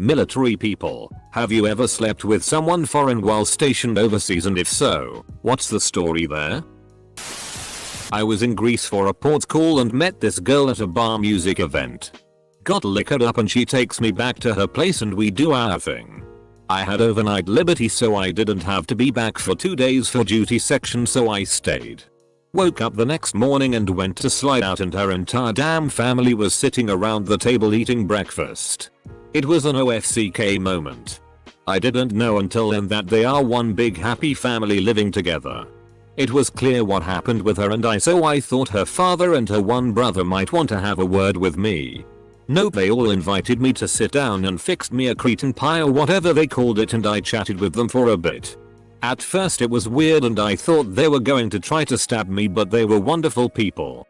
Military people, have you ever slept with someone foreign while stationed overseas, and if so, what's the story there? I was in Greece for a port call and met this girl at a bar music event. Got liquored up and she takes me back to her place and we do our thing. I had overnight liberty so I didn't have to be back for 2 days for duty section, so I stayed. Woke up the next morning and went to slide out and her entire damn family was sitting around the table eating breakfast. It was an OFCK moment. I didn't know until then that they are one big happy family living together. It was clear what happened with her and so I thought her father and her one brother might want to have a word with me. Nope, they all invited me to sit down and fixed me a Cretan pie or whatever they called it, and I chatted with them for a bit. At first it was weird and I thought they were going to try to stab me, but they were wonderful people.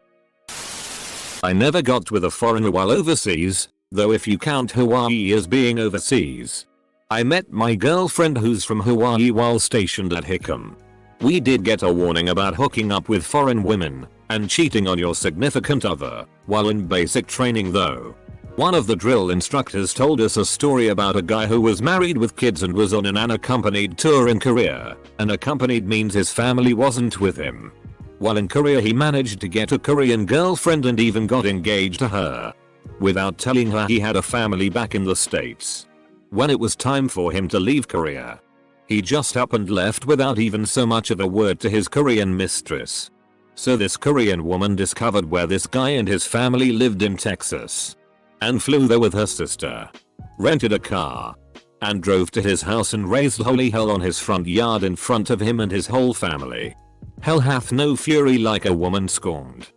I never got with a foreigner while overseas, though if you count Hawaii as being overseas. I met my girlfriend who's from Hawaii while stationed at Hickam. We did get a warning about hooking up with foreign women and cheating on your significant other while in basic training though. One of the drill instructors told us a story about a guy who was married with kids and was on an unaccompanied tour in Korea. Unaccompanied means his family wasn't with him. While in Korea he managed to get a Korean girlfriend and even got engaged to her, without telling her he had a family back in the States. When it was time for him to leave Korea, he just up and left without even so much of a word to his Korean mistress. So this Korean woman discovered where this guy and his family lived in Texas, and flew there with her sister, rented a car, and drove to his house and raised holy hell on his front yard in front of him and his whole family. Hell hath no fury like a woman scorned.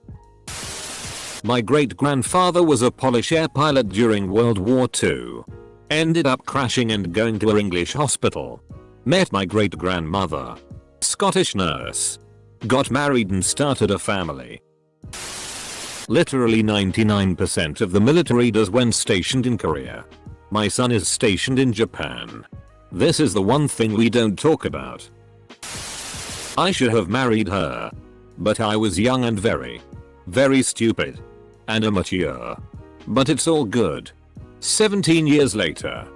My great grandfather was a Polish air pilot during World War II. Ended up crashing and going to an English hospital. Met my great grandmother, Scottish nurse. Got married and started a family. Literally 99% of the military does when stationed in Korea. My son is stationed in Japan. This is the one thing we don't talk about. I should have married her, but I was young and very stupid and immature. But it's all good. 17 years later,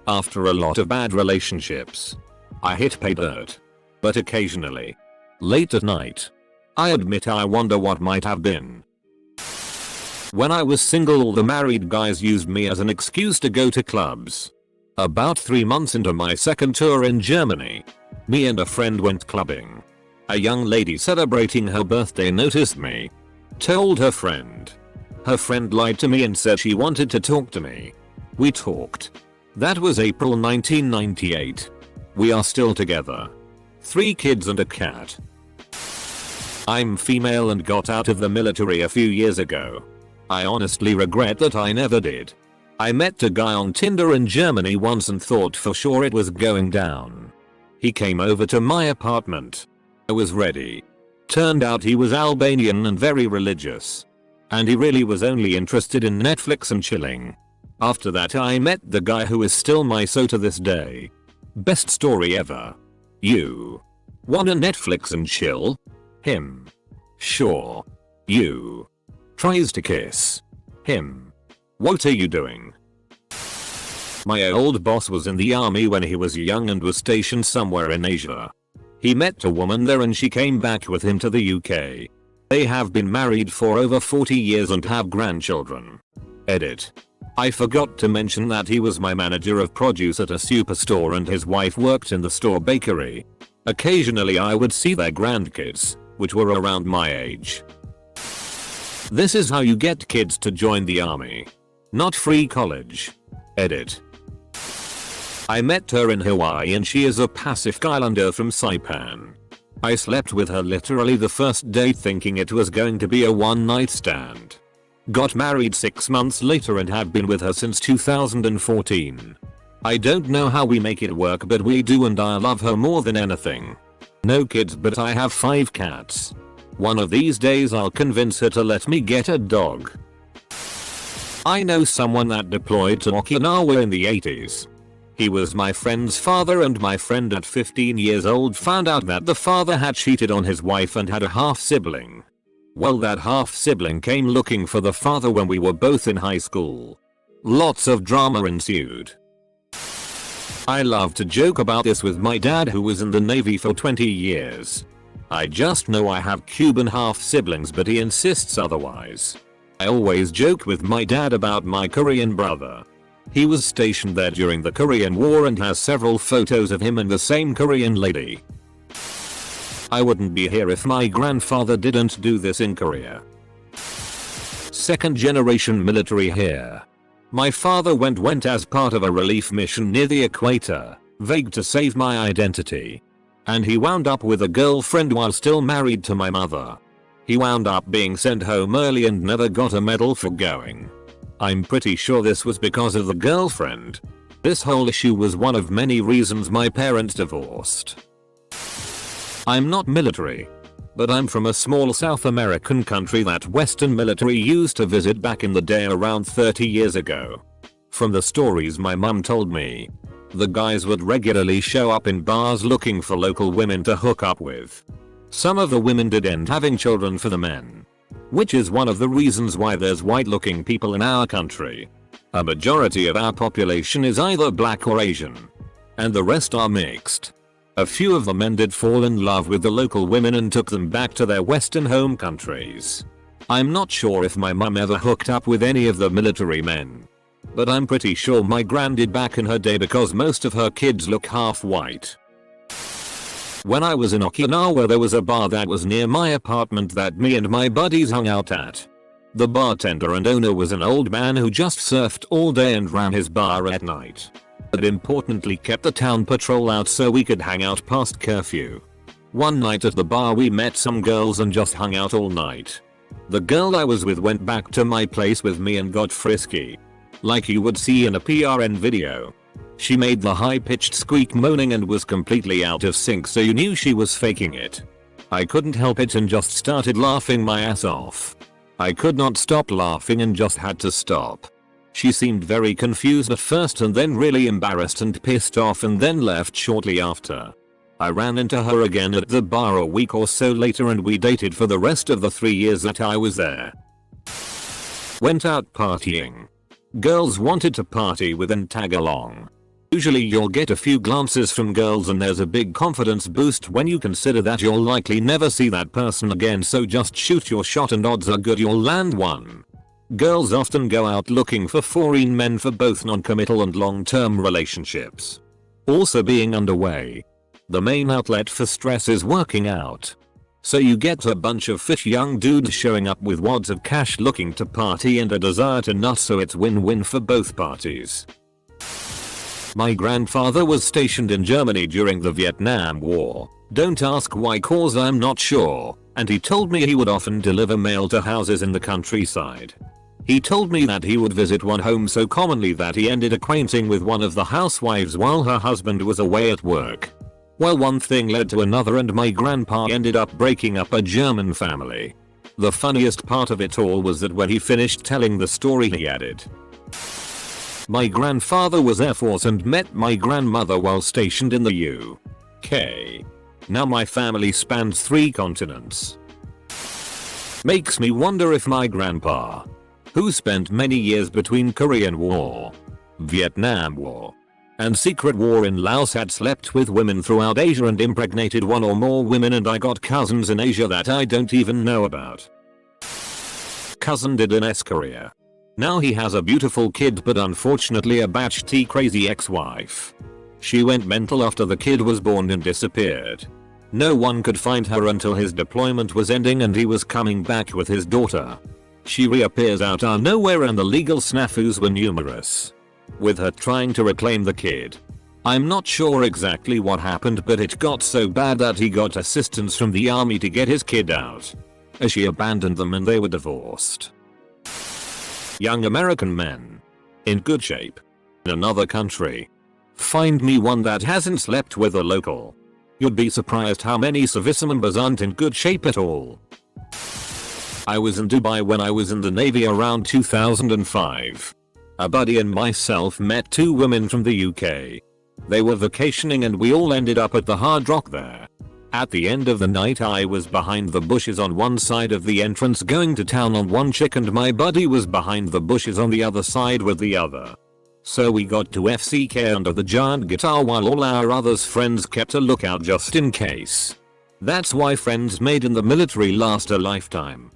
after a lot of bad relationships, I hit pay dirt. But occasionally, late at night, I admit I wonder what might have been. When I was single, all the married guys used me as an excuse to go to clubs. About 3 months into my second tour in Germany, me and a friend went clubbing. A young lady celebrating her birthday noticed me. Told her friend. Her friend lied to me and said she wanted to talk to me. We talked. That was April 1998. We are still together. 3 kids and a cat. I'm female and got out of the military a few years ago. I honestly regret that I never did. I met a guy on Tinder in Germany once and thought for sure it was going down. He came over to my apartment. I was ready. Turned out he was Albanian and very religious. And he really was only interested in Netflix and chilling. After that I met the guy who is still my so to this day. Best story ever. You wanna Netflix and chill? Him. Sure. You. Tries to kiss. Him. What are you doing? My old boss was in the army when he was young and was stationed somewhere in Asia. He met a woman there and she came back with him to the UK. They have been married for over 40 years and have grandchildren. Edit. I forgot to mention that he was my manager of produce at a superstore and his wife worked in the store bakery. Occasionally I would see their grandkids, which were around my age. This is how you get kids to join the army. Not free college. Edit. I met her in Hawaii and she is a Pacific Islander from Saipan. I slept with her literally the first day thinking it was going to be a one night stand. Got married 6 months later and have been with her since 2014. I don't know how we make it work, but we do, and I love her more than anything. No kids, but I have 5 cats. One of these days I'll convince her to let me get a dog. I know someone that deployed to Okinawa in the 80s. He was my friend's father, and my friend at 15 years old found out that the father had cheated on his wife and had a half sibling. Well, that half sibling came looking for the father when we were both in high school. Lots of drama ensued. I love to joke about this with my dad who was in the Navy for 20 years. I just know I have Cuban half siblings but he insists otherwise. I always joke with my dad about my Korean brother. He was stationed there during the Korean War and has several photos of him and the same Korean lady. I wouldn't be here if my grandfather didn't do this in Korea. Second generation military here. My father went as part of a relief mission near the equator, vague to save my identity. And he wound up with a girlfriend while still married to my mother. He wound up being sent home early and never got a medal for going. I'm pretty sure this was because of the girlfriend. This whole issue was one of many reasons my parents divorced. I'm not military, but I'm from a small South American country that Western military used to visit back in the day around 30 years ago. From the stories my mum told me, the guys would regularly show up in bars looking for local women to hook up with. Some of the women did end having children for the men. Which is one of the reasons why there's white looking people in our country. A majority of our population is either black or Asian. And the rest are mixed. A few of the men did fall in love with the local women and took them back to their Western home countries. I'm not sure if my mum ever hooked up with any of the military men. But I'm pretty sure my gran did back in her day because most of her kids look half white. When I was in Okinawa there was a bar that was near my apartment that me and my buddies hung out at. The bartender and owner was an old man who just surfed all day and ran his bar at night. But importantly kept the town patrol out so we could hang out past curfew. One night at the bar we met some girls and just hung out all night. The girl I was with went back to my place with me and got frisky. Like you would see in a PRN video. She made the high-pitched squeak moaning and was completely out of sync so you knew she was faking it. I couldn't help it and just started laughing my ass off. I could not stop laughing and just had to stop. She seemed very confused at first and then really embarrassed and pissed off and then left shortly after. I ran into her again at the bar a week or so later and we dated for the rest of the 3 years that I was there. Went out partying. Girls wanted to party with and tag along. Usually you'll get a few glances from girls and there's a big confidence boost when you consider that you'll likely never see that person again, so just shoot your shot and odds are good you'll land one. Girls often go out looking for foreign men for both non-committal and long-term relationships. Also being underway. The main outlet for stress is working out. So you get a bunch of fit young dudes showing up with wads of cash looking to party and a desire to nut, so it's win-win for both parties. My grandfather was stationed in Germany during the Vietnam War. Don't ask why cause I'm not sure. And he told me he would often deliver mail to houses in the countryside. He told me that he would visit one home so commonly that he ended acquainting with one of the housewives while her husband was away at work. Well, one thing led to another and my grandpa ended up breaking up a German family. The funniest part of it all was that when he finished telling the story he added, "My grandfather was Air Force and met my grandmother while stationed in the UK. Now my family spans 3 continents." Makes me wonder if my grandpa, who spent many years between Korean War, Vietnam War, and Secret War in Laos, had slept with women throughout Asia and impregnated one or more women, and I got cousins in Asia that I don't even know about. Cousin did in Korea. Now he has a beautiful kid but unfortunately a batch T crazy ex-wife. She went mental after the kid was born and disappeared. No one could find her until his deployment was ending and he was coming back with his daughter. She reappears out of nowhere and the legal snafus were numerous, with her trying to reclaim the kid. I'm not sure exactly what happened, but it got so bad that he got assistance from the army to get his kid out, as she abandoned them and they were divorced. Young American men. In good shape. In another country. Find me one that hasn't slept with a local. You'd be surprised how many service members aren't in good shape at all. I was in Dubai when I was in the Navy around 2005. A buddy and myself met 2 women from the UK. They were vacationing and we all ended up at the Hard Rock there. At the end of the night I was behind the bushes on one side of the entrance going to town on one chick and my buddy was behind the bushes on the other side with the other. So we got to FCK under the giant guitar while all our other friends kept a lookout just in case. That's why friends made in the military last a lifetime.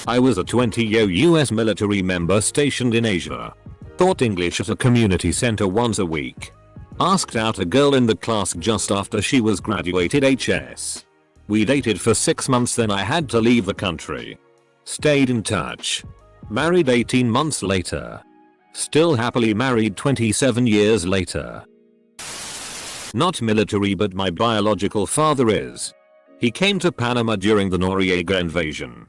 I was a 20-year US military member stationed in Asia. Taught English at a community center once a week. Asked out a girl in the class just after she was graduated HS. We dated for 6 months, then I had to leave the country. Stayed in touch. Married 18 months later. Still happily married 27 years later. Not military, but my biological father is. He came to Panama during the Noriega invasion.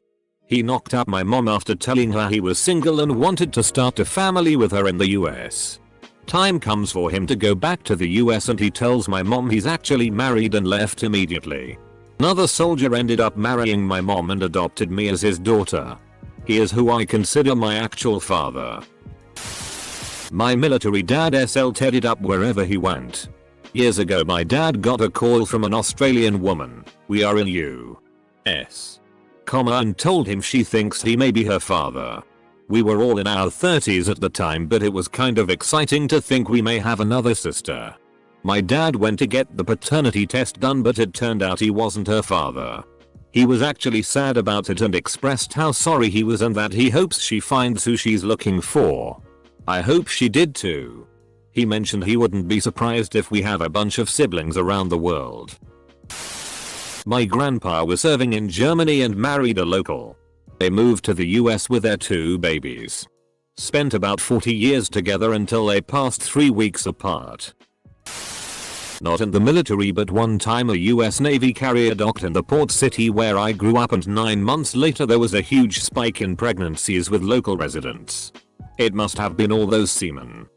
He knocked up my mom after telling her he was single and wanted to start a family with her in the US. Time comes for him to go back to the US and he tells my mom he's actually married and left immediately. Another soldier ended up marrying my mom and adopted me as his daughter. He is who I consider my actual father. My military dad SL headed up wherever he went. Years ago my dad got a call from an Australian woman, we are in US, and told him she thinks he may be her father. We were all in our 30s at the time, but it was kind of exciting to think we may have another sister. My dad went to get the paternity test done, but it turned out he wasn't her father. He was actually sad about it and expressed how sorry he was and that he hopes she finds who she's looking for. I hope she did too. He mentioned he wouldn't be surprised if we have a bunch of siblings around the world. My grandpa was serving in Germany and married a local. They moved to the US with their 2 babies. Spent about 40 years together until they passed 3 weeks apart. Not in the military, but one time a US Navy carrier docked in the port city where I grew up, and 9 months later there was a huge spike in pregnancies with local residents. It must have been all those seamen.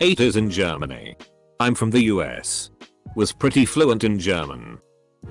8 is in Germany. I'm from the US. Was pretty fluent in German.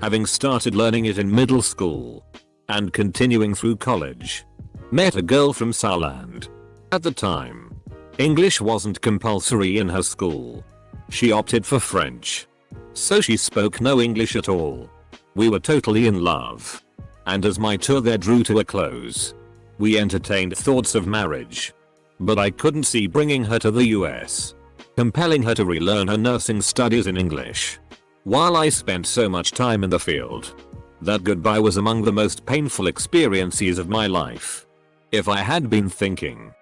Having started learning it in middle school. And continuing through college. Met a girl from Saarland. At the time, English wasn't compulsory in her school. She opted for French. So she spoke no English at all. We were totally in love. And as my tour there drew to a close, we entertained thoughts of marriage. But I couldn't see bringing her to the US. Compelling her to relearn her nursing studies in English. While I spent so much time in the field. That goodbye was among the most painful experiences of my life. If I had been thinking,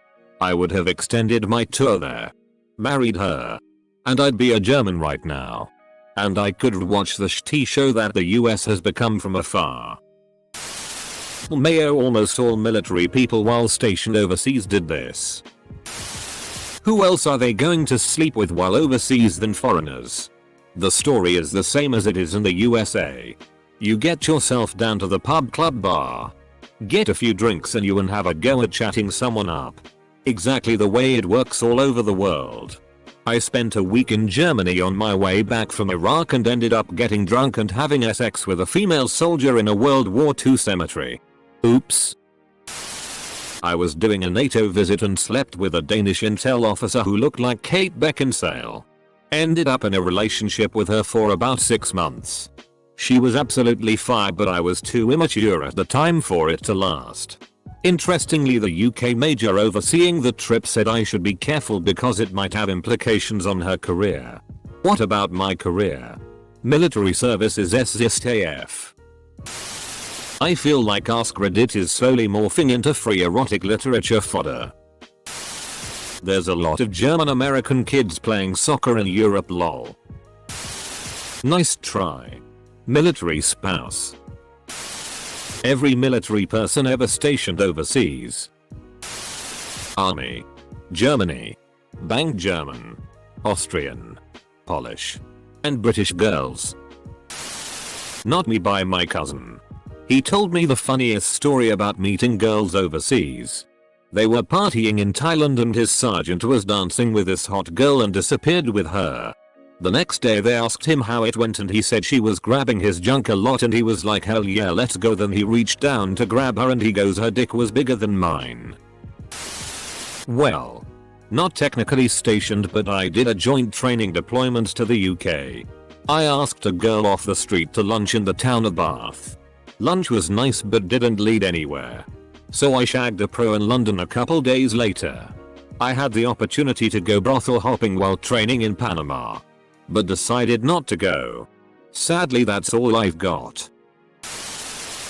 I would have extended my tour there. Married her. And I'd be a German right now. And I could watch the shitty show that the US has become from afar. Mayo, almost all military people while stationed overseas did this. Who else are they going to sleep with while overseas than foreigners? The story is the same as it is in the USA. You get yourself down to the pub, club, bar. Get a few drinks and you and have a go at chatting someone up. Exactly the way it works all over the world. I spent a week in Germany on my way back from Iraq and ended up getting drunk and having sex with a female soldier in a World War II cemetery. Oops. I was doing a NATO visit and slept with a Danish intel officer who looked like Kate Beckinsale. Ended up in a relationship with her for about 6 months. She was absolutely fine, but I was too immature at the time for it to last. Interestingly, the UK major overseeing the trip said I should be careful because it might have implications on her career. What about my career? Military service is SSAF. I feel like Ask Reddit is slowly morphing into free erotic literature fodder. There's a lot of German American kids playing soccer in Europe, lol. Nice try. Military spouse. Every military person ever stationed overseas. Army. Germany. Bank German. Austrian. Polish. And British girls. Not me, by my cousin. He told me the funniest story about meeting girls overseas. They were partying in Thailand and his sergeant was dancing with this hot girl and disappeared with her. The next day they asked him how it went and he said she was grabbing his junk a lot and he was like, hell yeah, let's go. Then he reached down to grab her and he goes, her dick was bigger than mine. Well, not technically stationed, but I did a joint training deployment to the UK. I asked a girl off the street to lunch in the town of Bath. Lunch was nice but didn't lead anywhere. So I shagged a pro in London a couple days later. I had the opportunity to go brothel hopping while training in Panama, but decided not to go. Sadly, that's all I've got.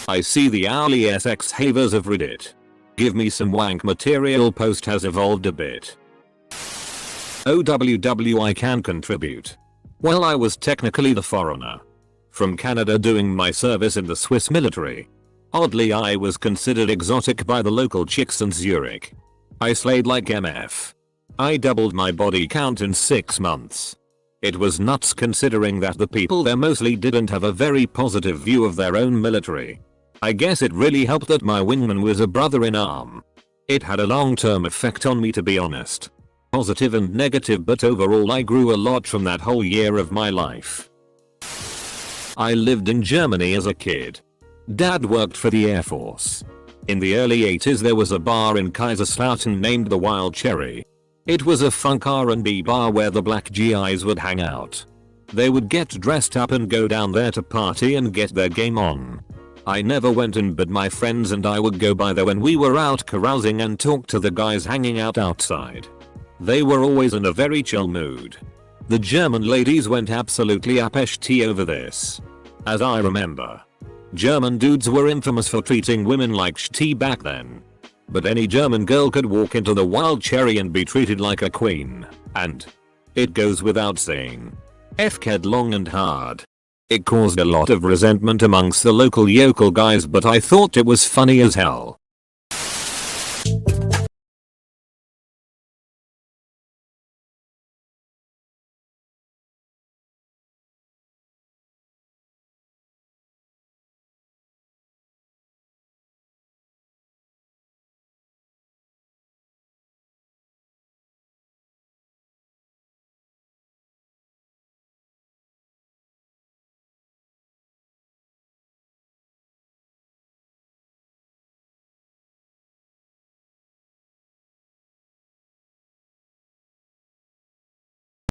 I see the owly SX havers of Reddit. Give me some wank material. Post has evolved a bit. OWW, I can contribute. Well, I was technically the foreigner from Canada doing my service in the Swiss military. Oddly, I was considered exotic by the local chicks in Zurich. I slayed like MF. I doubled my body count in 6 months. It was nuts considering that the people there mostly didn't have a very positive view of their own military. I guess it really helped that my wingman was a brother in arm. It had a long-term effect on me, to be honest. Positive and negative, but overall I grew a lot from that whole year of my life. I lived in Germany as a kid. Dad worked for the Air Force. In the early 80s there was a bar in Kaiserslautern named the Wild Cherry. It was a funk R&B bar where the black GIs would hang out. They would get dressed up and go down there to party and get their game on. I never went in, but my friends and I would go by there when we were out carousing and talk to the guys hanging out outside. They were always in a very chill mood. The German ladies went absolutely apeshti over this. As I remember, German dudes were infamous for treating women like shti back then. But any German girl could walk into the Wild Cherry and be treated like a queen. And it goes without saying, F-ked long and hard. It caused a lot of resentment amongst the local yokel guys, but I thought it was funny as hell.